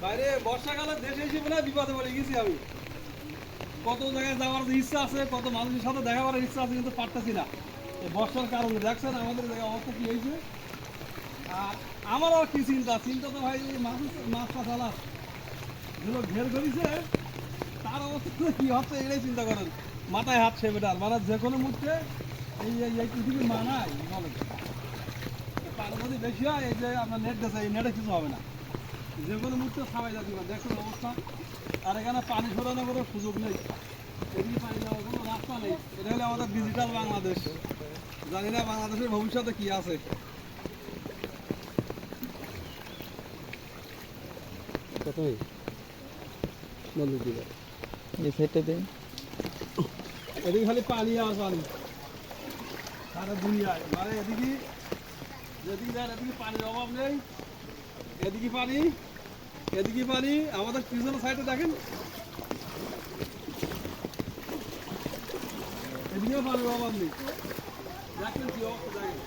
বাইরে বর্ষাকালে দেশে এসে বলে বিপদে পড়ে গেছি আমি। কত জায়গায় যাওয়ার ইচ্ছা আছে, কত মানুষের সাথে দেখা করার ইচ্ছা আছে, কিন্তু পারতেছি না এই বর্ষার কারণে। দেখছেন আমাদের জায়গায় অবস্থা কি হয়েছে। আর আমারও কি চিন্তা, চিন্তা তো ভাই মাছটা চালা যেগুলো ঘের করেছে তার অবস্থা কি হচ্ছে এটাই চিন্তা করেন। মাথায় হাত সে বেটার মানে যে কোনো মুহূর্তে এই পৃথিবী মানায় বলেন। পানি যদি বেশি হয় এই যে আপনার নেট গেছে, এই নেটে কিছু হবে না, যে কোনো মুহূর্তে সবাই যাতে পারে। দেখুন অবস্থা। আর এখানে পানি সরানোর কোনো সুযোগ নেই, এদিকে পানি যাওয়ার কোনো রাস্তা নেই। এটা হলো আমাদের ডিজিটাল বাংলাদেশ। জানি না বাংলাদেশের ভবিষ্যতে কি আছে। কতই বন্ধু দিবে এই সাইডটা দিন। এদিকে খালি পানি আর পানি সারা দুনিয়ায়। মানে এদিকে যেদিকে যান এদিকে পানির অভাব নেই। এদিকে পানি, এদিকে পানি। আমাদের পিছনের সাইডে দেখেন, এদিকেও পানির অভাব নেই। দেখেন কি অবস্থা দেখেন।